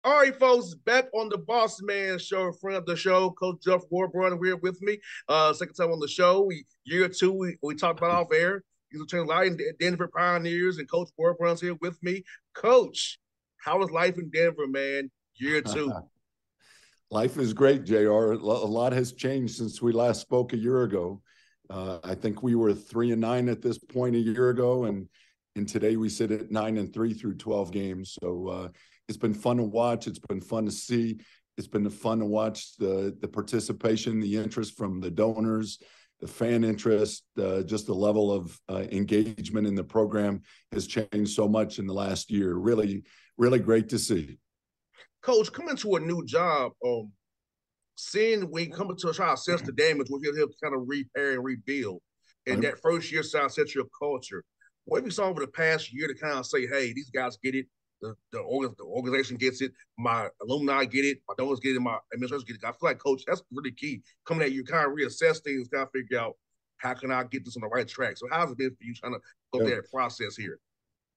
All right, folks, back on the Bossman Show, friend of the show, Coach Jeff Wulbrun here with me. Second time on the show. Year two, we talked about off air. He's returning live in Denver Pioneers, and Coach Wulbrun's here with me. Coach, how is life in Denver, man? Year two. Life is great, JR. A lot has changed since we last spoke a year ago. I think we were 3-9 at this point a year ago, and today we sit at 9-3 through 12 games. So it's been fun to watch. It's been fun to see. It's been fun to watch the participation, the interest from the donors, the fan interest, just the level of engagement in the program has changed so much in the last year. Really, really great to see. Coach, coming to a new job, seeing when you come to try to assess the damage, we'll be able to kind of repair and rebuild. And that first year sound sets your culture. What have you saw over the past year to kind of say, hey, these guys get it, the organization gets it, my alumni get it, my donors get it, my administrators get it. I feel like, Coach, that's really key. Coming at you, kind of reassess things, kind of figure out how can I get this on the right track. So how's it been for you trying to go through that process here?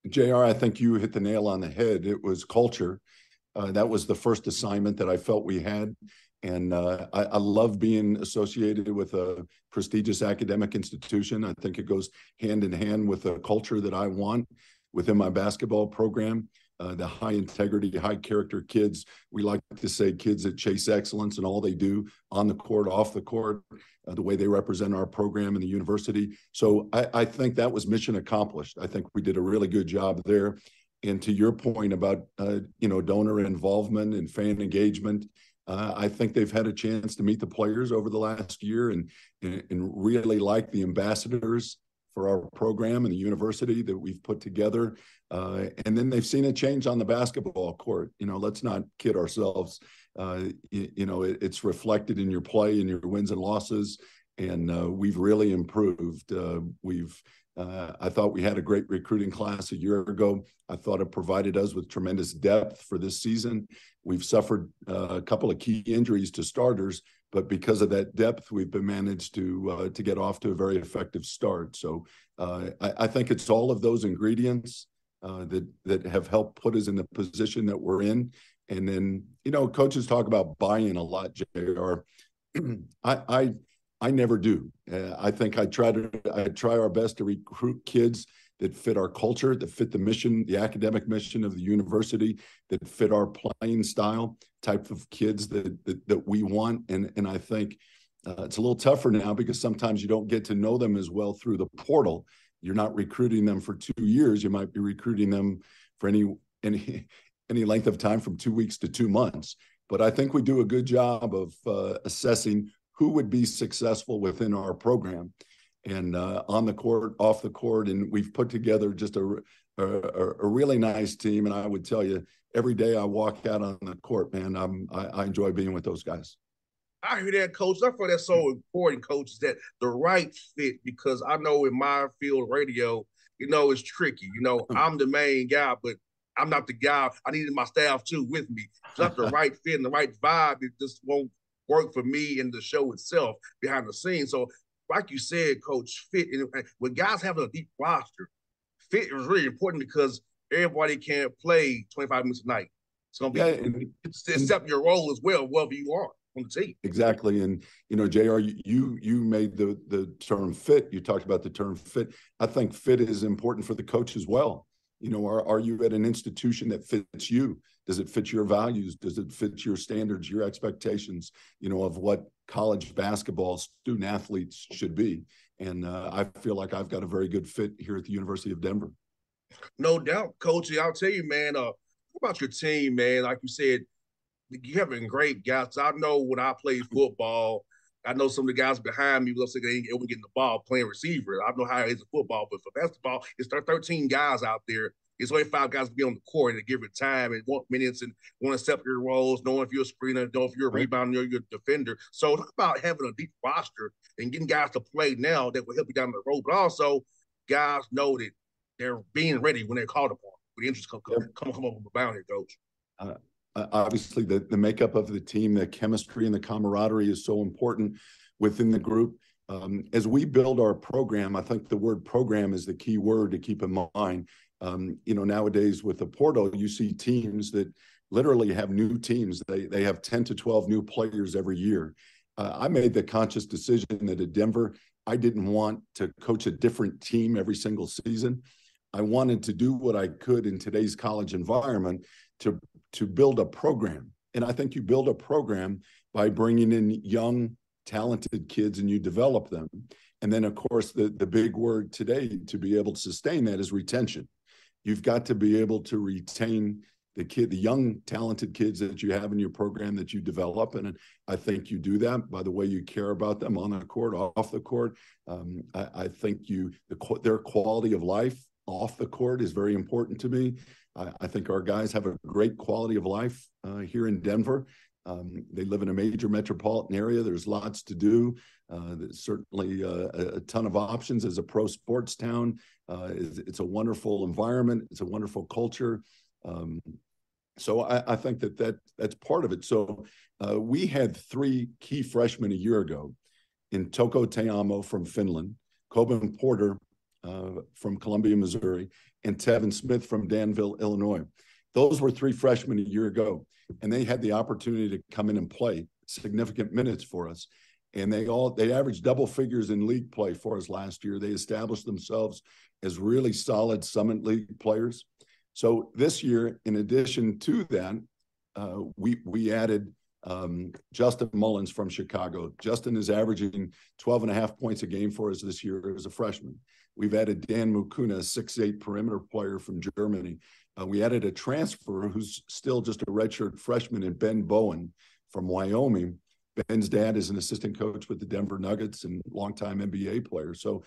JR, I think you hit the nail on the head. It was culture. That was the first assignment that I felt we had. And I love being associated with a prestigious academic institution. I think it goes hand in hand with the culture that I want within my basketball program. The high integrity, high character kids. We like to say kids that chase excellence in all they do on the court, off the court, the way they represent our program and the university. So I think that was mission accomplished. I think we did a really good job there. And to your point about, donor involvement and fan engagement, I think they've had a chance to meet the players over the last year and really like the ambassadors for our program and the university that we've put together. And then they've seen a change on the basketball court. Let's not kid ourselves. It's reflected in your play and your wins and losses. And we've really improved. I thought we had a great recruiting class a year ago. I thought it provided us with tremendous depth for this season. We've suffered a couple of key injuries to starters, but because of that depth, we've been managed to get off to a very effective start. So I think it's all of those ingredients that have helped put us in the position that we're in. And then, coaches talk about buy-in a lot, JR. I never do. I think I try our best to recruit kids that fit our culture, that fit the mission, the academic mission of the university, that fit our playing style, type of kids that we want. And I think it's a little tougher now because sometimes you don't get to know them as well through the portal. You're not recruiting them for 2 years. You might be recruiting them for any length of time from 2 weeks to 2 months. But I think we do a good job of assessing who would be successful within our program and on the court, off the court. And we've put together just a really nice team. And I would tell you, every day I walk out on the court, man, I enjoy being with those guys. I hear that, Coach. I feel that's so important, Coach, is that the right fit, because I know in my field radio, it's tricky. I'm the main guy, but I'm not the guy. I needed my staff too with me. Just the right fit and the right vibe. It just won't work for me in the show itself behind the scenes. So, like you said, Coach, fit. And when guys having a deep roster, fit is really important because everybody can't play 25 minutes a night. It's going to be accept your role as well, wherever you are on the team. Exactly. And, JR, you made the term fit. You talked about the term fit. I think fit is important for the coach as well. Are you at an institution that fits you? Does it fit your values? Does it fit your standards, your expectations, of what college basketball student athletes should be? And I feel like I've got a very good fit here at the University of Denver. No doubt, Coach. I'll tell you, man, what about your team, man? Like you said, you have been great guys. I know when I played football, I know some of the guys behind me was saying they weren't getting the ball playing receiver. I know how it is in football, but for basketball, it's 13 guys out there. It's only 5 guys to be on the court at a given time and want minutes and want to accept your roles, knowing if you're a screener, knowing if you're a rebounder, you're a defender. So talk about having a deep roster and getting guys to play now that will help you down the road, but also guys know that they're being ready when they're called upon. With interest come up with a bound here, Coach. Obviously, the makeup of the team, the chemistry and the camaraderie is so important within the group. As we build our program, I think the word program is the key word to keep in mind. Nowadays with the portal, you see teams that literally have new teams. They have 10 to 12 new players every year. I made the conscious decision that at Denver, I didn't want to coach a different team every single season. I wanted to do what I could in today's college environment to build a program. And I think you build a program by bringing in young, talented kids and you develop them. And then, of course, the big word today to be able to sustain that is retention. You've got to be able to retain the young, talented kids that you have in your program that you develop. And I think you do that by the way you care about them on the court, off the court. I think their quality of life off the court is very important to me. I think our guys have a great quality of life here in Denver. They live in a major metropolitan area. There's lots to do. There's certainly a ton of options as a pro sports town. It's a wonderful environment. It's a wonderful culture. So I think that's part of it. So we had 3 key freshmen a year ago in Toko Teamo from Finland, Coben Porter from Columbia, Missouri, and Tevin Smith from Danville, Illinois. Those were 3 freshmen a year ago, and they had the opportunity to come in and play significant minutes for us. And they averaged double figures in league play for us last year. They established themselves as really solid Summit League players. So this year, in addition to that, we added Justin Mullins from Chicago. Justin is averaging 12.5 points a game for us this year as a freshman. We've added Dan Mukuna, a 6'8" perimeter player from Germany. We added a transfer who's still just a redshirt freshman in Ben Bowen from Wyoming. Ben's dad is an assistant coach with the Denver Nuggets and longtime NBA player. So,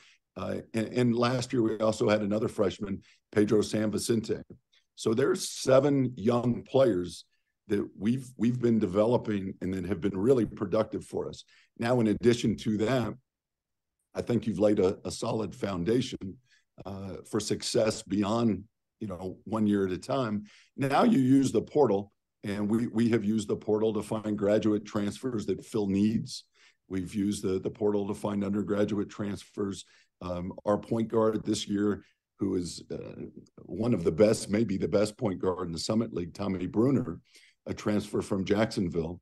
and last year we also had another freshman, Pedro San Vicente. So there's 7 young players that we've been developing and that have been really productive for us. Now, in addition to that, I think you've laid a solid foundation for success beyond 1 year at a time. Now you use the portal. And we have used the portal to find graduate transfers that fill needs. We've used the portal to find undergraduate transfers. Our point guard this year, who is one of the best, maybe the best point guard in the Summit League, Tommy Bruner, a transfer from Jacksonville.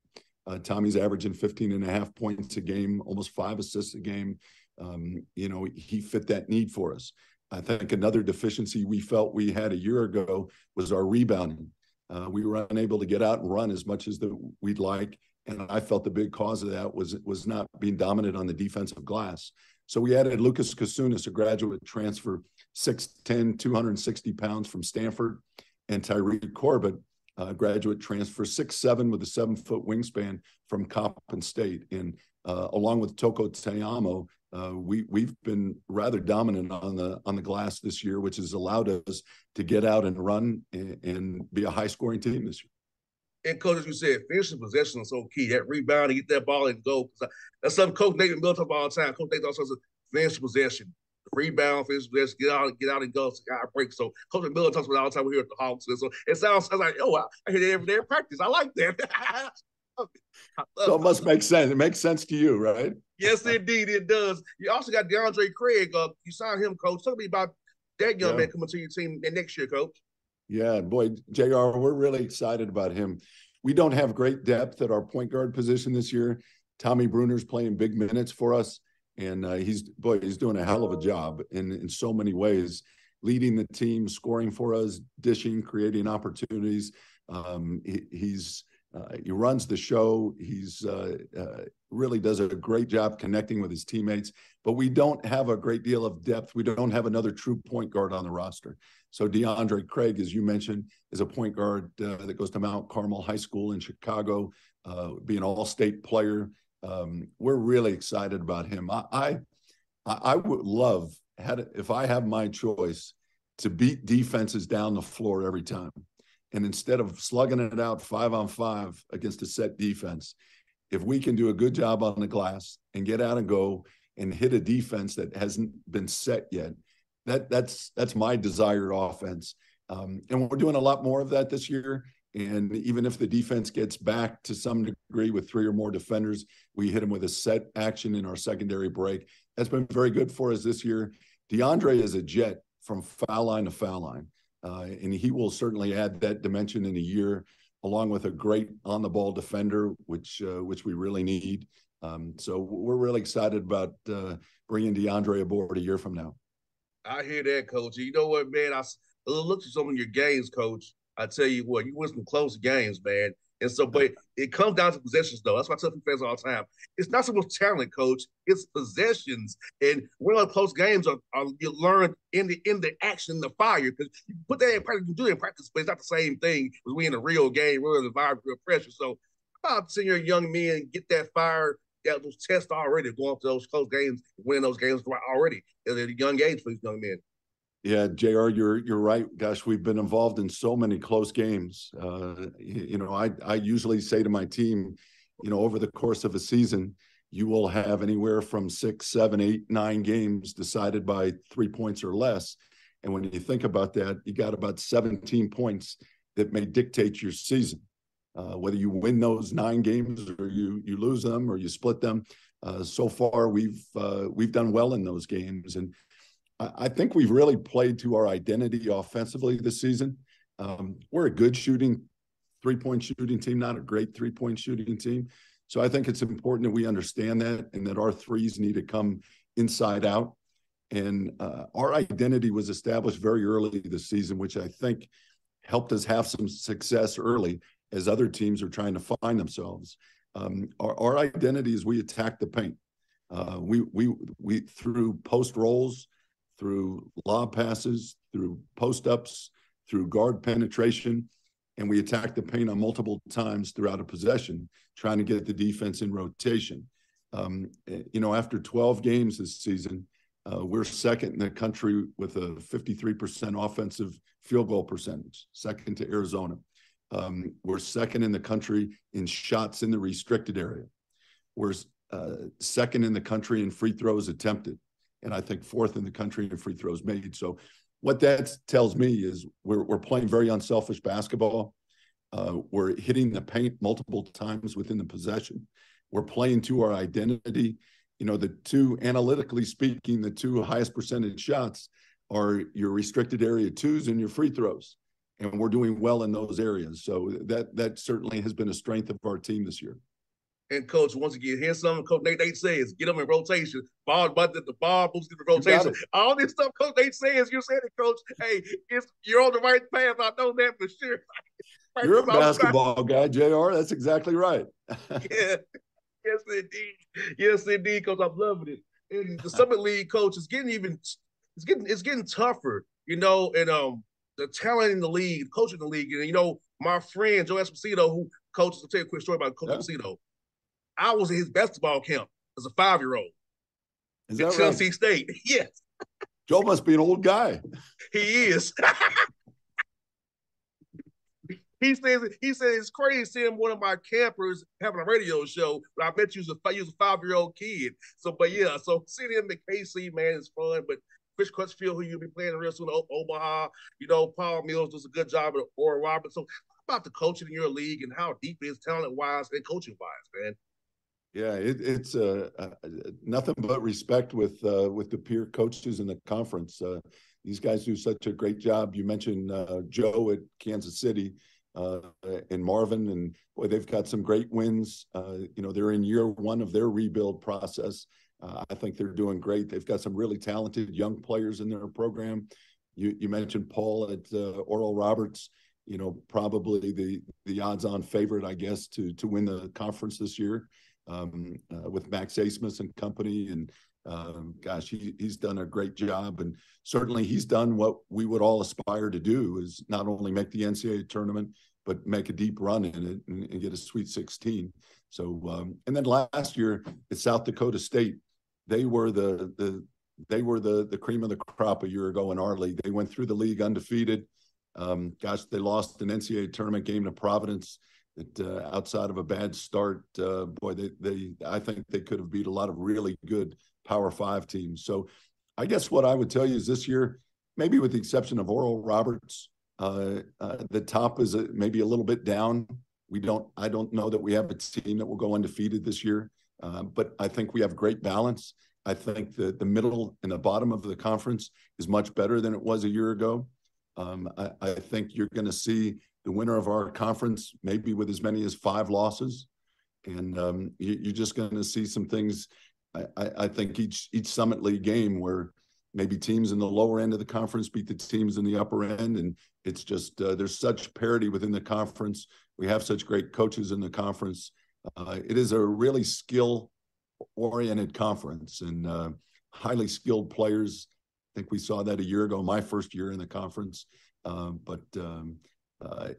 Tommy's averaging 15.5 points a game, almost 5 assists a game. He fit that need for us. I think another deficiency we felt we had a year ago was our rebounding. We were unable to get out and run as much as we'd like. And I felt the big cause of that was not being dominant on the defensive glass. So we added Lucas Kasunas, a graduate transfer, 6'10", 260 pounds from Stanford, and Tyreek Corbett, graduate transfer, 6'7" with a 7-foot wingspan from Coppin State. And along with Toko Teamo, we've been rather dominant on the glass this year, which has allowed us to get out and run and be a high-scoring team this year. And Coach, as you said, finishing possession is so key. That rebound, to get that ball and go. That's something Coach Nathan Miller talks about all the time. Coach Nathan also says finish possession, rebound, finish possession, get out and go. So I break. So Coach Miller talks about it all the time here at the Hawks. And so it sounds like, I hear that every day in practice. I like that. So it must make sense. It makes sense to you, right? Yes, indeed, it does. You also got DeAndre Craig. You signed him, Coach. Tell me about that young man coming to your team next year, Coach. Yeah, boy, JR, we're really excited about him. We don't have great depth at our point guard position this year. Tommy Bruner's playing big minutes for us, and he's doing a hell of a job in so many ways, leading the team, scoring for us, dishing, creating opportunities. He runs the show. He's really does a great job connecting with his teammates, but we don't have a great deal of depth. We don't have another true point guard on the roster. So DeAndre Craig, as you mentioned, is a point guard that goes to Mount Carmel High School in Chicago, be an all-state player. We're really excited about him. I would love, if I have my choice, to beat defenses down the floor every time. And instead of slugging it out 5-on-5 against a set defense, if we can do a good job on the glass and get out and go and hit a defense that hasn't been set yet, that's my desired offense. And we're doing a lot more of that this year. And even if the defense gets back to some degree with 3 or more defenders, we hit them with a set action in our secondary break. That's been very good for us this year. DeAndre is a jet from foul line to foul line. And he will certainly add that dimension in a year, along with a great on-the-ball defender, which we really need. So we're really excited about bringing DeAndre aboard a year from now. I hear that, Coach. You know what, man? I looked at some of your games, Coach. I tell you what, you win some close games, man. And so, but it comes down to possessions, though. That's why I tell fans all the time. It's not so much talent, Coach. It's possessions. And one of the close games are you learn in the action, the fire. Because you put that in practice, you do it in practice, but it's not the same thing as we in a real game, real environment, real pressure. So, about seeing your young men get that fire, those tests already, going to those close games, winning those games already at a young age for these young men. Yeah, JR, you're right. Gosh, we've been involved in so many close games. I usually say to my team, over the course of a season, you will have anywhere from 6, 7, 8, 9 games decided by 3 points or less. And when you think about that, you got about 17 points that may dictate your season. Whether you win those 9 games or you lose them or you split them. So far, we've done well in those games. And I think we've really played to our identity offensively this season. We're a good three-point shooting team, not a great three-point shooting team. So I think it's important that we understand that and that our threes need to come inside out. And our identity was established very early this season, which I think helped us have some success early as other teams are trying to find themselves. Our identity is we attack the paint. We through post rolls, through lob passes, through post-ups, through guard penetration, and we attack the paint on multiple times throughout a possession, trying to get the defense in rotation. After 12 games this season, we're second in the country with a 53% offensive field goal percentage, second to Arizona. We're second in the country in shots in the restricted area. We're second in the country in free throws attempted. And I think fourth in the country in free throws made. So what that tells me is we're playing very unselfish basketball. We're hitting the paint multiple times within the possession. We're playing to our identity. Analytically speaking, the 2 highest percentage shots are your restricted area 2s and your free throws. And we're doing well in those areas. So that certainly has been a strength of our team this year. And Coach, once again, here's something Coach Nate says: get them in rotation. Ball button, the ball moves in the rotation. All this stuff Coach Nate says, you said it, Coach. Hey, you're on the right path. I know that for sure. You're a basketball guy, JR. That's exactly right. Yeah. Yes, indeed. Yes, indeed, Coach. I'm loving it. And the Summit League, Coach, is it's getting tougher, and the talent in the league, coaching the league, and my friend Joe Esposito, who coaches, I'll tell you a quick story about Coach Esposito. I was in his basketball camp as a 5-year-old. Is that right? Tennessee State. Yes. Joe must be an old guy. He is. He says it's crazy seeing one of my campers having a radio show, but I bet you was a 5-year-old kid. So seeing him at KC, man, is fun. But Chris Crutchfield, who you'll be playing real soon, Omaha, Paul Mills does a good job at Oral Roberts. So how about the coaching in your league and how deep it is talent-wise and coaching-wise, man? Yeah, it's nothing but respect with the peer coaches in the conference. These guys do such a great job. You mentioned Joe at Kansas City and Marvin, and boy, they've got some great wins. They're in year 1 of their rebuild process. I think they're doing great. They've got some really talented young players in their program. You mentioned Paul at Oral Roberts. Probably the odds-on favorite, I guess, to win the conference this year. With Max Asmus and company, and he's done a great job, and certainly he's done what we would all aspire to do, is not only make the NCAA tournament but make a deep run in it and get a Sweet 16. So and then last year at South Dakota State, they were the cream of the crop a year ago in our league. They went through the league undefeated. They lost an NCAA tournament game to Providence. That outside of a bad start, I think they could have beat a lot of really good Power 5 teams. So I guess what I would tell you is this year, maybe with the exception of Oral Roberts, the top is maybe a little bit down. I don't know that we have a team that will go undefeated this year, but I think we have great balance. I think the middle and the bottom of the conference is much better than it was a year ago. I think you're going to see the winner of our conference, maybe with as many as 5 losses. And you're just going to see some things. I think each Summit League game where maybe teams in the lower end of the conference beat the teams in the upper end. And it's just, there's such parity within the conference. We have such great coaches in the conference. It is a really skill-oriented conference and highly skilled players. I think we saw that a year ago, my first year in the conference.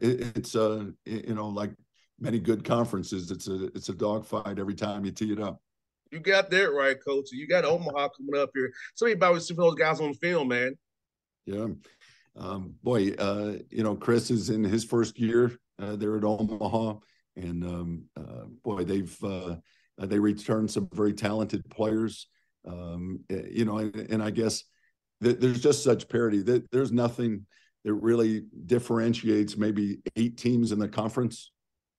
It's like many good conferences, it's a dogfight every time you tee it up. You got that right, Coach. You got Omaha coming up here. So about see those guys on film, man. Yeah. Chris is in his first year there at Omaha, and they returned some very talented players. And I guess there's just such parity that there's nothing that really differentiates maybe 8 teams in the conference.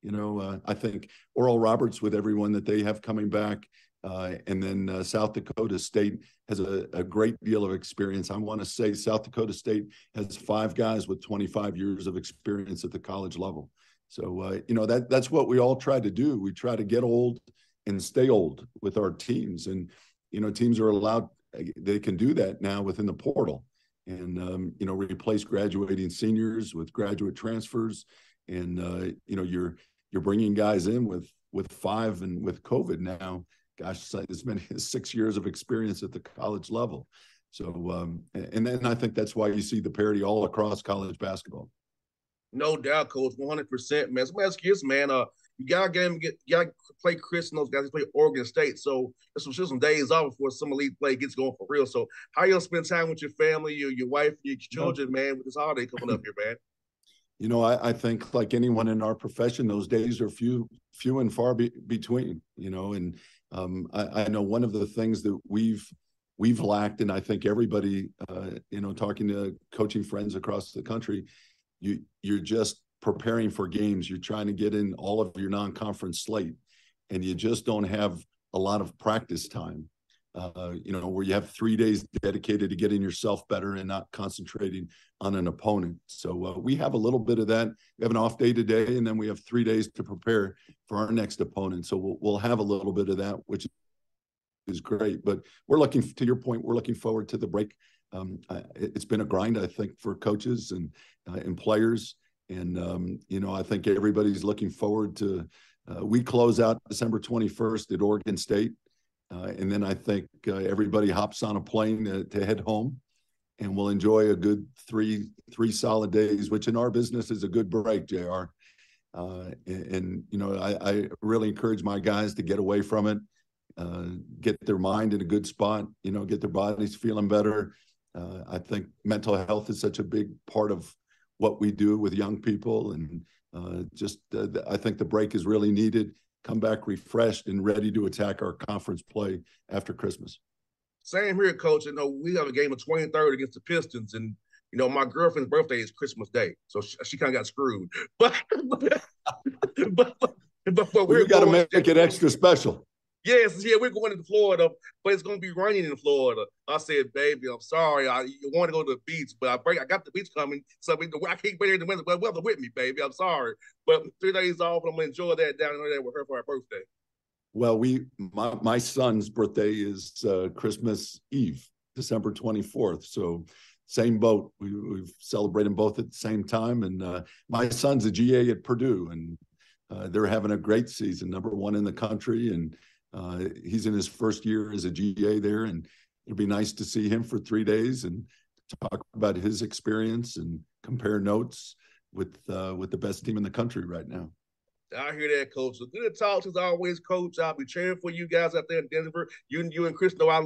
I think Oral Roberts with everyone that they have coming back, and then South Dakota State has a great deal of experience. I want to say South Dakota State has 5 guys with 25 years of experience at the college level. So, that's what we all try to do. We try to get old and stay old with our teams. And, teams are allowed, they can do that now within the portal and, replace graduating seniors with graduate transfers. And, you're bringing guys in with 5 and with COVID now, gosh, as many as 6 years of experience at the college level. So, and then I think that's why you see the parity all across college basketball. No doubt, Coach, 100%, man. So let me ask you this, man. You gotta play Chris and those guys. Play Oregon State, so there's some days off before some elite play gets going for real. So how you gonna spend time with your family, your wife, your children, man, with this holiday coming up here, man? I think like anyone in our profession, those days are few and far between. And I know one of the things that we've lacked, and I think everybody, talking to coaching friends across the country, you're just preparing for games. You're trying to get in all of your non-conference slate, and you just don't have a lot of practice time. Where you have 3 days dedicated to getting yourself better and not concentrating on an opponent. So we have a little bit of that. We have an off day today, and then we have 3 days to prepare for our next opponent. So we'll have a little bit of that, which is great. But to your point, we're looking forward to the break. It's been a grind, I think, for coaches and players. And, I think everybody's looking forward to, we close out December 21st at Oregon State. And then I think everybody hops on a plane to head home, and we'll enjoy a good three solid days, which in our business is a good break, JR. I really encourage my guys to get away from it, get their mind in a good spot, get their bodies feeling better. I think mental health is such a big part of what we do with young people. And I think the break is really needed. Come back refreshed and ready to attack our conference play after Christmas. Same here, Coach. We have a game of 23rd against the Pistons, and my girlfriend's birthday is Christmas Day, so she kind of got screwed. But we got to make it extra special. Yes, we're going to Florida, but it's going to be raining in Florida. I said, baby, I'm sorry. I want to go to the beach, but I got the beach coming, so I can't be there in the winter. But weather with me, baby. I'm sorry. But 3 days off, I'm going to enjoy that down there with her for her birthday. Well, my son's birthday is Christmas Eve, December 24th. So same boat. We've celebrated both at the same time. And my son's a GA at Purdue, and they're having a great season, #1 in the country. And he's in his first year as a GA there, and it'll be nice to see him for 3 days and talk about his experience and compare notes with the best team in the country right now. I hear that, Coach. So good talks as always, Coach. I'll be cheering for you guys out there in Denver. You and Chris know I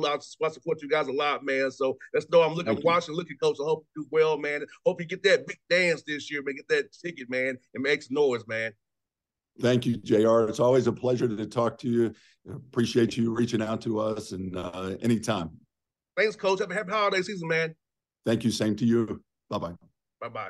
support you guys a lot, man. So let's know I'm watching, Coach. I hope you do well, man. Hope you get that big dance this year, man. Get that ticket, man, and make some noise, man. Thank you, JR. It's always a pleasure to talk to you. Appreciate you reaching out to us, and anytime. Thanks, Coach. Have a happy holiday season, man. Thank you. Same to you. Bye-bye. Bye-bye.